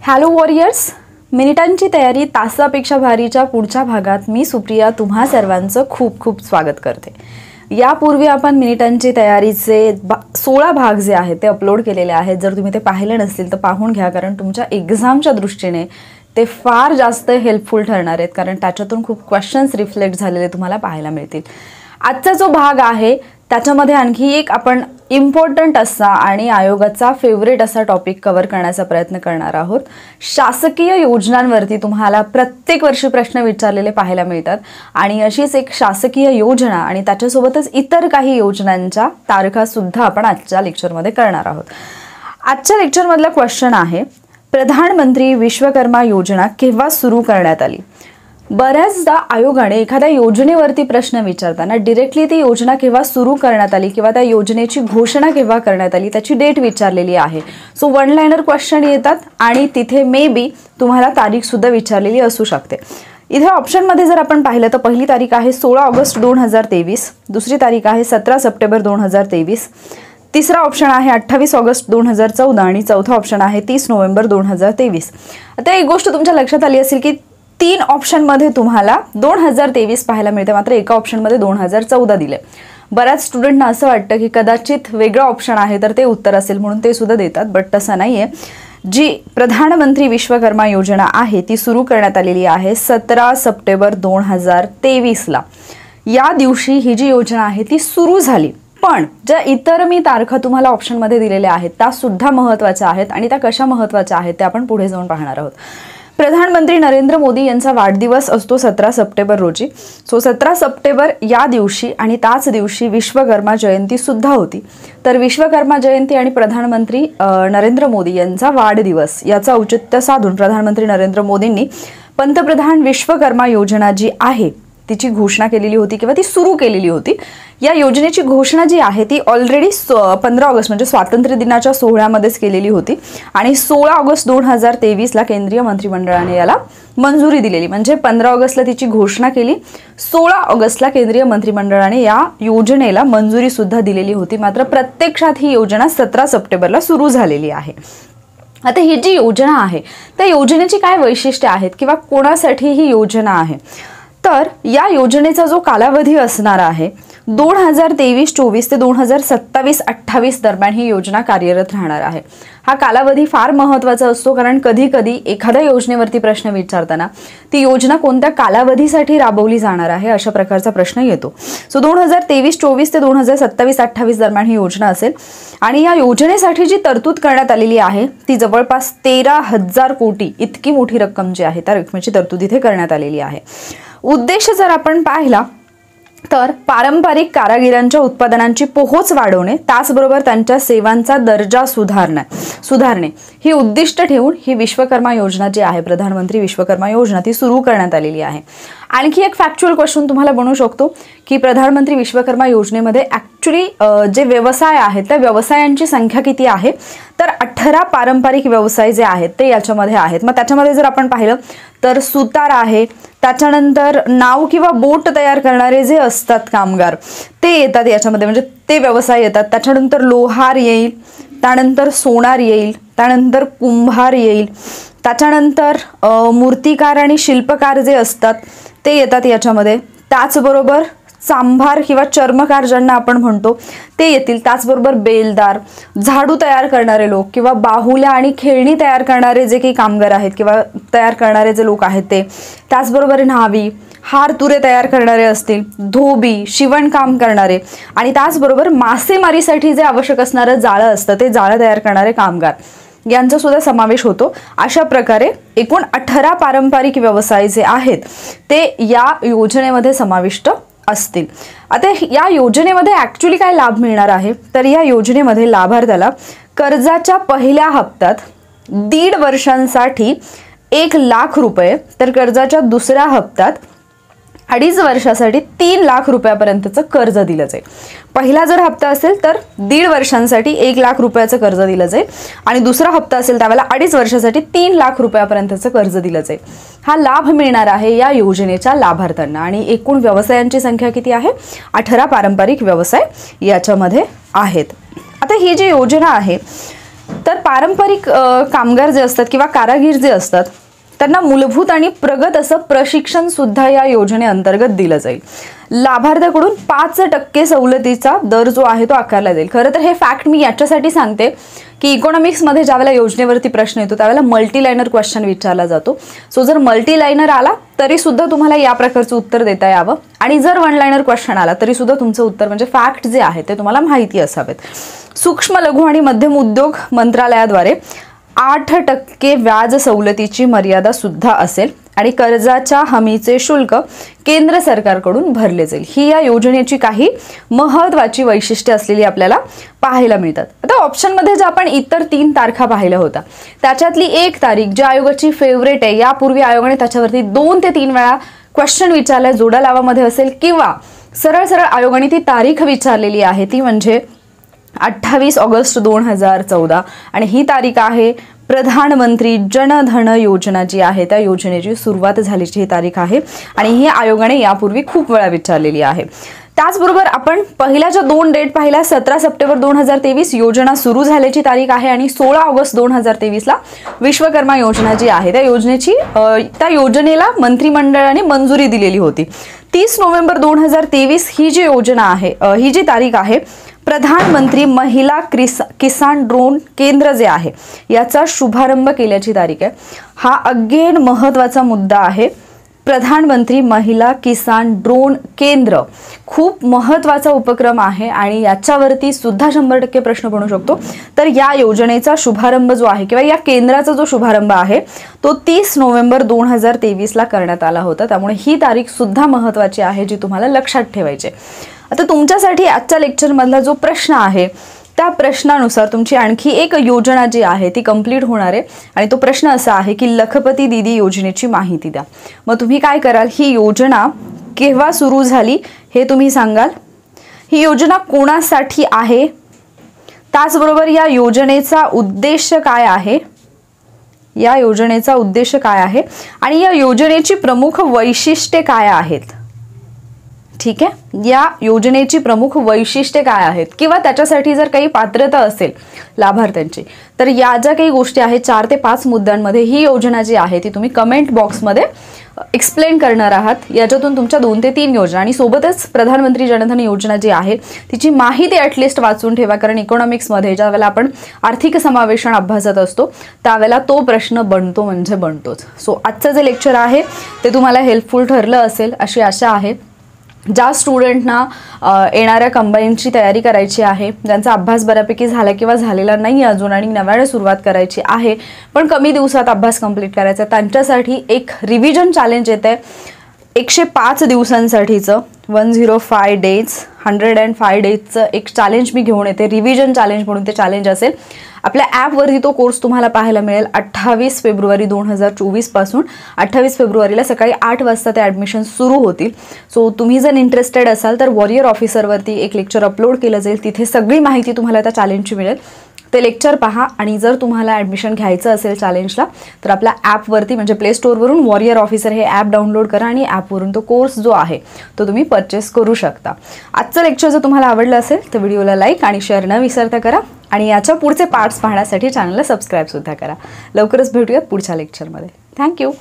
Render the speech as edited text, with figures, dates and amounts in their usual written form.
Hello warriors, मिनिटांची तयारी तासापेक्षा भारीच्या पुढच्या भागात मी सुप्रिया तुम्हा सर्वांचं खूप खूप स्वागत करते। यापूर्वी आपण मिनिटांची तयारीचे 16 भाग जे आहेत ते अपलोड केलेले आहेत। जर तुम्ही ते पाहिले नसतील तर पाहून घ्या, कारण तुमच्या एक्झामच्या दृष्टीने ते फार जास्त हेल्पफुल ठरणार आहेत, कारण त्याच्यातून खूप क्वेश्चन्स रिफ्लेक्ट झालेले तुम्हाला पाहायला मिळतील। आजचा जो भाग आहे त्याच्यामध्ये आणखी एक आपण इम्पॉर्टंट असा आणि आयोगाचा फेवरेट असा टॉपिक कव्हर करण्याचा प्रयत्न करणार आहोत। शासकीय योजनांवरती तुम्हाला प्रत्येक वर्षी प्रश्न विचारलेले पाहायला मिळतात आणि अशीच एक शासकीय योजना आणि त्याच्यासोबतच इतर काही योजनांच्या तारखा सुद्धा आपण आजच्या लेक्चरमध्ये करणार आहोत। आजच्या लेक्चरमधला क्वेश्चन आहे, प्रधानमंत्री विश्वकर्मा योजना केव्हा सुरू करण्यात आली? बऱ्याचदा आयोगाने एखाद्या योजनेवरती प्रश्न विचारताना डायरेक्टली ती योजना केव्हा सुरू करण्यात आली किंवा त्या योजनेची घोषणा केव्हा करण्यात आली त्याची डेट विचारलेली आहे। सो वन लाइनर क्वेश्चन येतात आणि तिथे मे बी तुम्हाला तारीख सुद्धा विचारलेली असू शकते। इथे ऑप्शन मध्ये जर आपण पाहिलं तर पहिली तारीख आहे 16 ऑगस्ट 2023, दुसरी तारीख आहे 17 सप्टेंबर 2023, तिसरा ऑप्शन आहे 28 ऑगस्ट 2014 आणि चौथा ऑप्शन आहे 30 नोव्हेंबर 2023। आता एक गोष्ट तुमच्या लक्षात आली असेल की 3 ऑप्शन मध्ये तुम्हाला 2023 पाहायला मिळते, मात्र एका ऑप्शन मध्ये 2014 दिले। बऱ्याच स्टुडंटना असं वाटतं की कदाचित वेगळं ऑप्शन आहे तर ते उत्तर असेल म्हणून ते सुद्धा देतात, बट तसं नाहीये। जी प्रधानमंत्री विश्वकर्मा योजना आहे ती सुरू करण्यात आलेली आहे 17 सप्टेंबर 2023 ला। या दिवशी ही जी योजना आहे ती सुरू झाली, पण ज्या इतर मी तारखा तुम्हाला ऑप्शन मध्ये दिलेल्या आहेत त्या सुद्धा महत्त्वाच्या आहेत आणि त्या कशा महत्त्वाच्या आहेत ते आपण पुढे जाऊन पाहणार आहोत। प्रधानमंत्री नरेंद्र मोदी यांचा वाढदिवस असतो 17 सप्टेंबर रोजी। सो 17 सप्टेंबर या दिवशी आणि त्याच दिवशी विश्वकर्मा जयंती सुद्धा होती। तर विश्वकर्मा जयंती आणि प्रधानमंत्री नरेंद्र मोदी यांचा वाढदिवस याचा औचित्य साधून प्रधानमंत्री नरेंद्र मोदींनी पंतप्रधान विश्वकर्मा योजना जी आहे तिची घोषणा केलेली होती किंवा ती सुरू केलेली होती। या योजनेची घोषणा जी आहे ती ऑलरेडी 15 ऑगस्ट म्हणजे स्वातंत्र्य दिनाच्या सोहळ्यामध्येच केलेली होती आणि 16 ऑगस्ट 2023 ला केंद्रीय मंत्रिमंडळाने याला मंजुरी दिलेली। म्हणजे 15 ऑगस्टला तिची घोषणा केली, 16 ऑगस्टला केंद्रीय मंत्रिमंडळाने या योजनेला मंजुरी सुद्धा दिलेली होती, मात्र प्रत्यक्षात ही योजना 17 सप्टेंबरला सुरू झालेली आहे। आता ही जी योजना आहे त्या योजनेची काय वैशिष्ट्ये आहेत किंवा कोणासाठी ही योजना आहे? तर या योजनेचा जो कालावधी असणार आहे 2023-24 ते 2027-28 दरम्यान ही योजना कार्यरत राहणार आहे। हा कालावधी फार महत्त्वाचा असतो, कारण कधी कधी एखाद्या योजनेवरती प्रश्न विचारताना ती योजना कोणत्या कालावधीसाठी राबवली जाणार आहे अशा प्रकारचा प्रश्न येतो। सो 2023-24 ते 2027-28 दरम्यान ही योजना असेल आणि या योजनेसाठी जी तरतूद करण्यात आलेली आहे ती जवळपास 13,000 कोटी इतकी मोठी रक्कम जी आहे त्या रकमेची तरतूद इथे करण्यात आलेली आहे। उद्देश जर आपण पाहिला तर पारंपरिक कारागिरांच्या उत्पादनांची पोहोच वाढवणे, त्याचबरोबर त्यांच्या सेवांचा दर्जा सुधारणे ही उद्दिष्ट ठेवून ही विश्वकर्मा योजना जी आहे प्रधानमंत्री विश्वकर्मा योजना ती सुरू करण्यात आलेली आहे। आणखी एक फॅक्च्युअल क्वेश्चन तुम्हाला बनू शकतो की प्रधानमंत्री विश्वकर्मा योजनेमध्ये ऍक्च्युली जे व्यवसाय आहेत त्या व्यवसायांची संख्या किती आहे? तर 18 पारंपरिक व्यवसाय जे आहेत ते याच्यामध्ये आहेत। मग त्याच्यामध्ये जर आपण पाहिलं तर सुतार आहे, त्याच्यानंतर नाव किंवा बोट तयार करणारे जे असतात कामगार ते येतात याच्यामध्ये, म्हणजे ते व्यवसाय येतात। त्याच्यानंतर लोहार येईल, त्यानंतर सोनार येईल, त्यानंतर कुंभार येईल, त्याच्यानंतर मूर्तिकार आणि शिल्पकार जे असतात ते येतात याच्यामध्ये। त्याचबरोबर सांभार किंवा चर्मकार ज्यांना आपण म्हणतो ते येतील, त्याचबरोबर बेलदार, झाडू तयार करणारे लोक किंवा बाहुल्या आणि खेळणी तयार करणारे जे काही कामगार आहेत किंवा तयार करणारे जे लोक आहेत ते, त्याचबरोबर न्हावी, हार तुरे तयार करणारे असतील, धोबी, शिवणकाम करणारे आणि त्याचबरोबर मासेमारीसाठी जे आवश्यक असणारं जाळं असतं ते जाळं तयार करणारे कामगार यांचा सुद्धा समावेश होतो। अशा प्रकारे एकूण 18 पारंपरिक व्यवसाय जे आहेत ते या योजनेमध्ये समाविष्ट असतील। आता या योजनेमध्ये ऍक्च्युली काय लाभ मिळणार आहे? तर या योजनेमध्ये लाभार्थ्याला कर्जाच्या पहिल्या हप्त्यात 1.5 वर्षांसाठी 1 लाख रुपये, तर कर्जाच्या दुसऱ्या हप्त्यात 2.5 वर्षासाठी 3 लाख रुपयापर्यंतचं कर्ज दिलं जाईल। पहिला जर हप्ता असेल तर 1.5 वर्षांसाठी 1 लाख रुपयाचं कर्ज दिलं जाईल आणि दुसरा हप्ता असेल त्यावेळेला 2.5 वर्षासाठी 3 लाख रुपयापर्यंतचं कर्ज दिलं जाईल। हा लाभ मिळणार आहे या योजनेच्या लाभार्थ्यांना आणि एकूण व्यवसायांची संख्या किती आहे? 18 पारंपरिक व्यवसाय याच्यामध्ये आहेत। आता ही जी योजना आहे तर पारंपरिक कामगार जे असतात किंवा कारागीर जे असतात त्यांना मूलभूत आणि प्रगत असं प्रशिक्षण सुद्धा या योजनेअंतर्गत दिलं जाईल. लाभार्थ्याकडून 5% सवलतीचा दर जो आहे तो आकारला जाईल. खरं तर हे फॅक्ट मी याच्यासाठी सांगते की इकॉनॉमिक्समध्ये ज्यावेळेला योजनेवरती प्रश्न येतो त्यावेळेला मल्टीलायनर क्वेश्चन विचारला जातो. सो जर मल्टीलायनर आला तरी सुद्धा तुम्हाला या प्रकारचं उत्तर देता यावं, आणि जर वन लायनर क्वेश्चन आला तरी सुद्धा तुमचं उत्तर म्हणजे फॅक्ट जे आहे ते तुम्हाला माहिती असावेत. सूक्ष्म लघु आणि मध्यम उद्योग मंत्रालयाद्वारे 8% व्याज सवलतीची मर्यादा सुद्धा असेल आणि कर्जाच्या हमीचे शुल्क केंद्र सरकारकडून भरले जाईल. ही या योजनेची काही महत्त्वाची वैशिष्ट्ये असलेली आपल्याला पाहायला मिळतात. आता ऑप्शनमध्ये जे आपण इतर 3 तारखा पाहिल्या होत्या त्याच्यातली एक तारीख जी आयोगाची फेवरेट आहे, यापूर्वी आयोगाने त्याच्यावरती 2 ते 3 वेळा क्वेश्चन विचारलाय, जोडा लावामध्ये असेल किंवा सरळ सरळ आयोगाने ती तारीख विचारलेली आहे, ती म्हणजे 28 ऑगस्ट 2014 आणि ही तारीख आहे प्रधानमंत्री जनधन योजना जी आहे त्या योजनेची सुरुवात झाल्याची ही तारीख आहे आणि ही आयोगाने यापूर्वी खूप वेळा विचारलेली आहे. त्याचबरोबर आपण पहिल्या ज्या 2 डेट पाहिल्या, 17 सप्टेंबर 2023 योजना सुरू झाल्याची तारीख आहे आणि 16 ऑगस्ट 2023ला विश्वकर्मा योजना जी आहे त्या योजनेला मंत्रिमंडळाने मंजुरी दिलेली होती. 30 नोव्हेंबर 2023 ही जी योजना आहे, ही जी तारीख आहे, प्रधानमंत्री महिला किसान ड्रोन केंद्र जे आहे याचा शुभारंभ केल्याची तारीख आहे. हा अगेन महत्त्वाचा मुद्दा आहे. प्रधानमंत्री महिला किसान ड्रोन केंद्र खूप महत्त्वाचा उपक्रम आहे आणि याच्यावरती सुद्धा 100% प्रश्न बनू शकतो. तर या योजनेचा शुभारंभ जो आहे किंवा या केंद्राचा जो शुभारंभ आहे तो 30 नोव्हेंबर 2023ला करण्यात आला होता. त्यामुळे ही तारीख सुद्धा महत्त्वाची आहे जी तुम्हाला लक्षात ठेवायची. आता तुमच्यासाठी आजच्या लेक्चरमधला जो प्रश्न आहे त्या प्रश्नानुसार तुमची आणखी एक योजना जी आहे ती कंप्लीट होणार आहे आणि तो प्रश्न असा आहे की लखपती दीदी योजनेची माहिती द्या. मग तुम्ही काय कराल, ही योजना केव्हा सुरू झाली हे तुम्ही सांगाल, ही योजना कोणासाठी आहे, त्याचबरोबर या योजनेचा उद्देश काय आहे, या योजनेचा उद्देश काय आहे आणि या योजनेची प्रमुख वैशिष्ट्ये काय आहेत. ठीक आहे, या योजनेची प्रमुख वैशिष्ट्ये काय आहेत किंवा त्याच्यासाठी जर काही पात्रता असेल लाभार्थ्यांची तर या ज्या काही गोष्टी आहेत 4 ते 5 मुद्द्यांमध्ये ही योजना जी आहे ती तुम्ही कमेंट बॉक्समध्ये एक्सप्लेन करणार आहात. याच्यातून तुमच्या 2 ते 3 योजना आणि सोबतच प्रधानमंत्री जनधन योजना जी आहे तिची माहिती ॲटलिस्ट वाचून ठेवा, कारण इकॉनॉमिक्समध्ये ज्या वेळेला आपण आर्थिक समावेशन अभ्यासत असतो त्यावेळेला तो प्रश्न बनतो म्हणजे बनतोच. सो आजचं जे लेक्चर आहे ते तुम्हाला हेल्पफुल ठरलं असेल अशी आशा आहे. ज्या स्टुडंटना येणाऱ्या कंबाईनची तयारी करायची आहे, ज्यांचा अभ्यास बऱ्यापैकी झाला किंवा झालेला नाही अजून आणि नव्याने सुरुवात करायची आहे पण कमी दिवसात अभ्यास कंप्लीट करायचा, त्यांच्यासाठी एक रिव्हिजन चॅलेंज येते 105 दिवसांसाठीचं 105 डेज 105 डेजचं एक चॅलेंज मी घेऊन येते. रिव्हिजन चॅलेंज म्हणून ते चॅलेंज असेल. आपल्या ॲपवरती तो कोर्स तुम्हाला पाहायला मिळेल 28 फेब्रुवारी 2024 पासून 28 फेब्रुवारीला सकाळी 8 वाजता ते ॲडमिशन सुरू होतील. सो तुम्ही जर इंटरेस्टेड असाल तर वॉरियर ऑफिसरवरती एक लेक्चर अपलोड केलं जाईल, तिथे सगळी माहिती तुम्हाला त्या चॅलेंजची मिळेल. ते लेक्चर पहा आणि जर तुम्हाला ॲडमिशन घ्यायचं असेल चॅलेंजला तर आपल्या ॲपवरती म्हणजे प्ले स्टोअरवरून वॉरियर ऑफिसर हे ॲप डाउनलोड करा आणि ॲपवरून तो कोर्स जो आहे तो तुम्ही परचेस करू शकता. आजचं लेक्चर जर तुम्हाला आवडलं असेल तर व्हिडिओला लाईक आणि शेअर न विसरता करा आणि याच्या पुढचे पार्ट्स पाहण्यासाठी चॅनलला सबस्क्राईब सुद्धा करा. लवकरच भेटूयात पुढच्या लेक्चरमध्ये. थँक्यू.